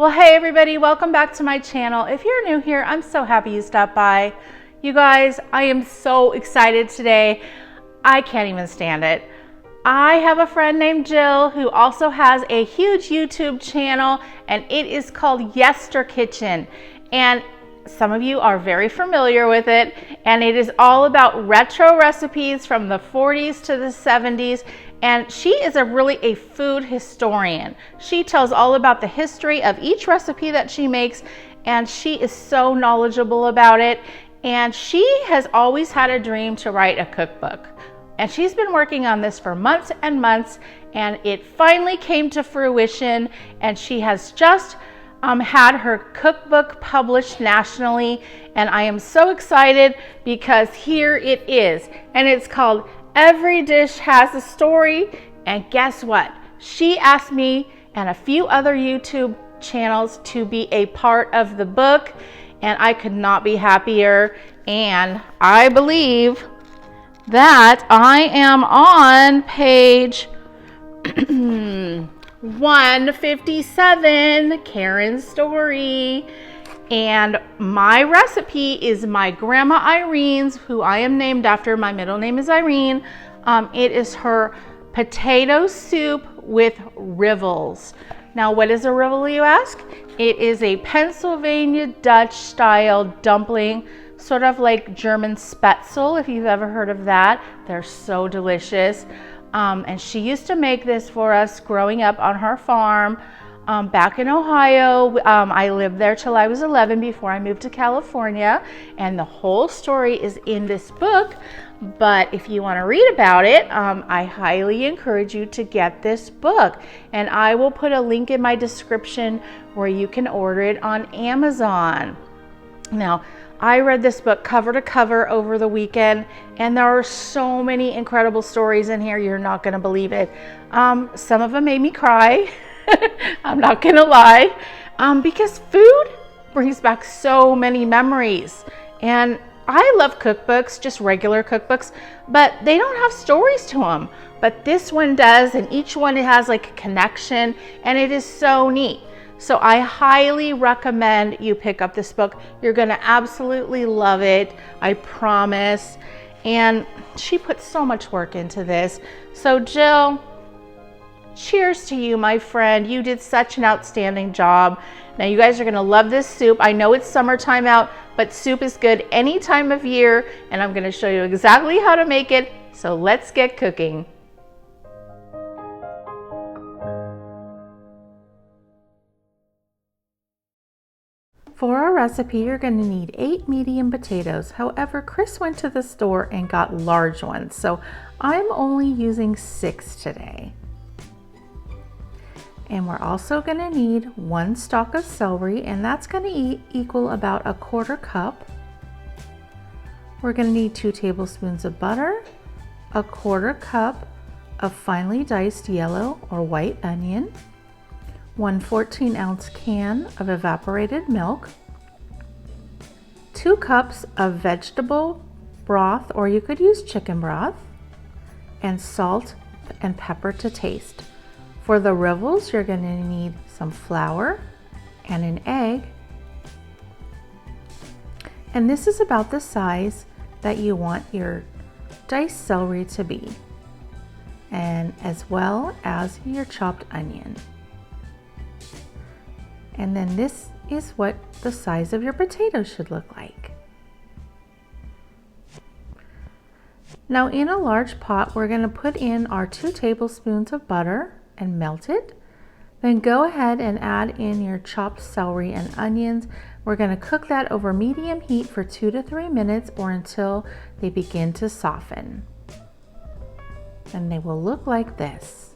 Well, hey everybody, welcome back to my channel. If you're new here, I'm so happy you stopped by. You guys, I am so excited today. I can't even stand it. I have a friend named Jill who also has a huge YouTube channel, and it is called Yester Kitchen. And some of you are very familiar with it, and it is all about retro recipes from the 40s to the 70s. And she is really a food historian. She tells all about the history of each recipe that she makes, and she is so knowledgeable about it. And she has always had a dream to write a cookbook. And she's been working on this for months and months, and it finally came to fruition. And she has just had her cookbook published nationally. And I am so excited because here it is. And it's called Every Dish Has a Story. And guess what? She asked me and a few other YouTube channels to be a part of the book, and I could not be happier. And I believe that I am on page 157, Karen's story. And my recipe is my grandma Irene's, who I am named after. My middle name is Irene. It is her potato soup with Rivels. Now, what is a Rivel, you ask? It is a Pennsylvania Dutch style dumpling, sort of like German Spätzle, if you've ever heard of that. They're so delicious. And she used to make this for us growing up on her farm. Back in Ohio. I lived there till I was 11 before I moved to California, and the whole story is in this book. But if you want to read about it, I highly encourage you to get this book, and I will put a link in my description where you can order it on Amazon. Now, I read this book cover to cover over the weekend, and there are so many incredible stories in here. You're not going to believe it. Some of them made me cry. I'm not gonna lie, because food brings back so many memories. And I love cookbooks, just regular cookbooks, but they don't have stories to them. But this one does, and each one has like a connection, and it is so neat. So I highly recommend you pick up this book. You're gonna absolutely love it, I promise. And she put so much work into this. So Jill, cheers to you, my friend. You did such an outstanding job. Now you guys are gonna love this soup. I know it's summertime out, but soup is good any time of year, and I'm gonna show you exactly how to make it. So let's get cooking. For our recipe, you're gonna need 8 medium potatoes. However, Chris went to the store and got large ones, so I'm only using 6 today. And we're also gonna need 1 stalk of celery, and that's gonna equal about 1/4 cup. We're gonna need 2 tablespoons of butter, 1/4 cup of finely diced yellow or white onion, 1 14-ounce can of evaporated milk, 2 cups of vegetable broth, or you could use chicken broth, and salt and pepper to taste. For the Rivels, you're going to need some flour and an egg. And this is about the size that you want your diced celery to be, and as well as your chopped onion. And then this is what the size of your potatoes should look like. Now in a large pot, we're going to put in our 2 tablespoons of butter and melt it. Then go ahead and add in your chopped celery and onions. We're going to cook that over medium heat for 2 to 3 minutes, or until they begin to soften. And they will look like this.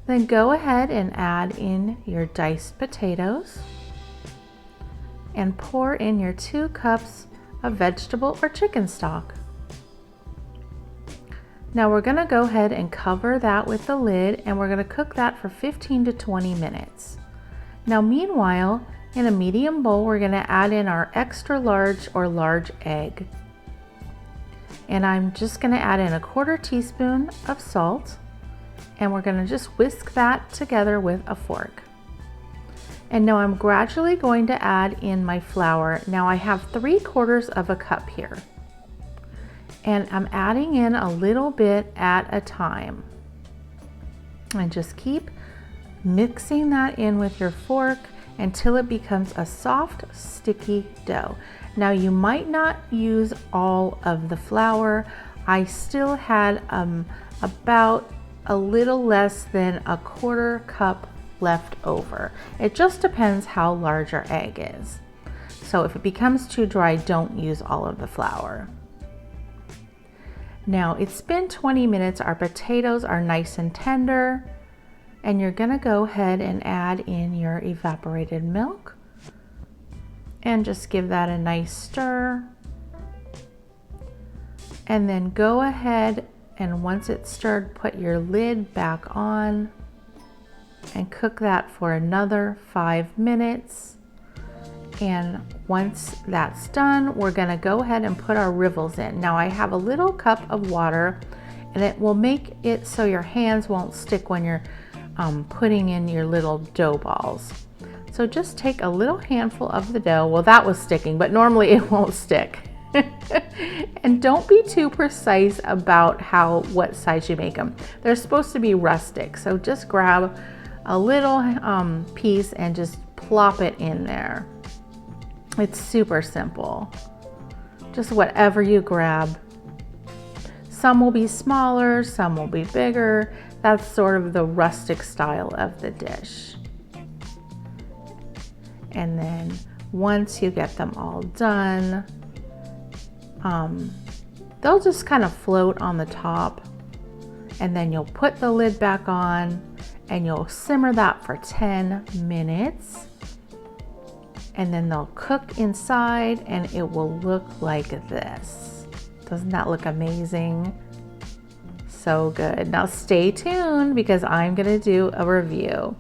Then go ahead and add in your diced potatoes and pour in your 2 cups of vegetable or chicken stock. Now we're going to go ahead and cover that with the lid, and we're going to cook that for 15 to 20 minutes. Now meanwhile, in a medium bowl, we're going to add in our extra large or large egg. And I'm just going to add in 1/4 teaspoon of salt, and we're going to just whisk that together with a fork. And now I'm gradually going to add in my flour. Now I have 3/4 of a cup here. And I'm adding in a little bit at a time. And just keep mixing that in with your fork until it becomes a soft, sticky dough. Now you might not use all of the flour. I still had about a little less than 1/4 cup left over. It just depends how large your egg is. So if it becomes too dry, don't use all of the flour. Now it's been 20 minutes, our potatoes are nice and tender, and you're gonna go ahead and add in your evaporated milk and just give that a nice stir. And then go ahead and once it's stirred, put your lid back on and cook that for another 5 minutes. And once that's done, we're gonna go ahead and put our rivels in. Now I have a little cup of water, and it will make it so your hands won't stick when you're putting in your little dough balls. So just take a little handful of the dough. Well, that was sticking, but normally it won't stick. And don't be too precise about what size you make them. They're supposed to be rustic, so just grab a little piece and just plop it in there. It's super simple. Just whatever you grab. Some will be smaller, some will be bigger. That's sort of the rustic style of the dish. And then once you get them all done, they'll just kind of float on the top, and then you'll put the lid back on and you'll simmer that for 10 minutes, and then they'll cook inside and it will look like this. Doesn't that look amazing? So good. Now stay tuned because I'm gonna do a review.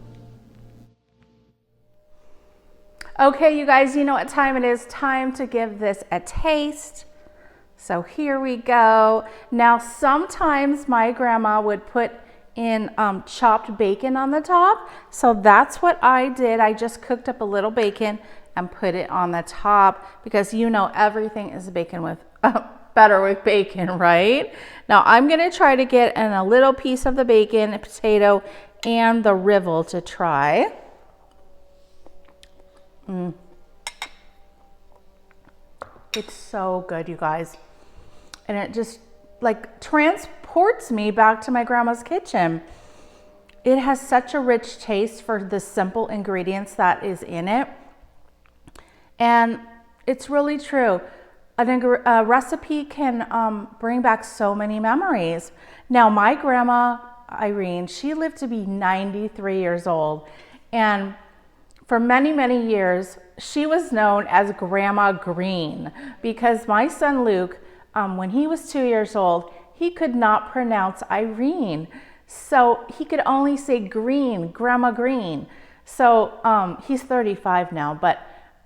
Okay, you guys, you know what time it is. Time to give this a taste. So here we go. Now, sometimes my grandma would put in chopped bacon on the top. So that's what I did. I just cooked up a little bacon and put it on the top because you know everything is bacon with better with bacon, right? Now I'm gonna try to get in a little piece of the bacon, a potato, and the rivel to try. It's so good, you guys. And it just like transports me back to my grandma's kitchen. It has such a rich taste for the simple ingredients that is in it. And it's really true. A recipe can bring back so many memories. Now, my grandma, Irene, she lived to be 93 years old. And for many, many years, she was known as Grandma Green because my son Luke, when he was 2 years old, he could not pronounce Irene. So he could only say Green, Grandma Green. So he's 35 now, but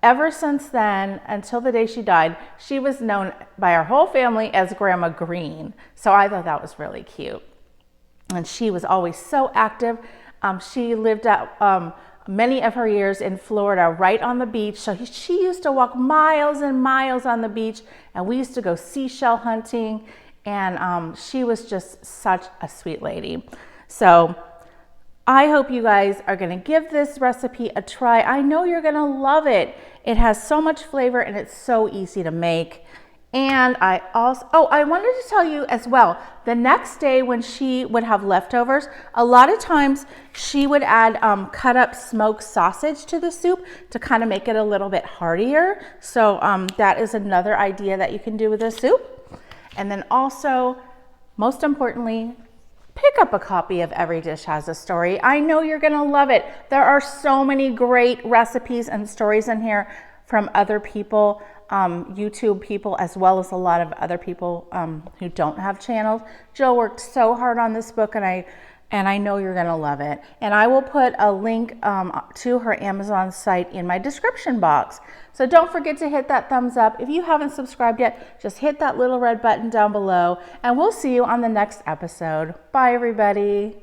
ever since then, until the day she died, she was known by our whole family as Grandma Green. So I thought that was really cute. And she was always so active. She lived out many of her years in Florida, right on the beach. So she used to walk miles and miles on the beach, and we used to go seashell hunting, and she was just such a sweet lady. So I hope you guys are gonna give this recipe a try. I know you're gonna love it. It has so much flavor and it's so easy to make. And I wanted to tell you as well, the next day when she would have leftovers, a lot of times she would add cut up smoked sausage to the soup to kind of make it a little bit heartier. So that is another idea that you can do with this soup. And then also, most importantly, pick up a copy of Every Dish Has a Story. I know you're gonna love it. There are so many great recipes and stories in here from other people, YouTube people, as well as a lot of other people who don't have channels. Jill worked so hard on this book, and I know you're gonna love it. And I will put a link to her Amazon site in my description box. So don't forget to hit that thumbs up. If you haven't subscribed yet, just hit that little red button down below, and we'll see you on the next episode. Bye, everybody.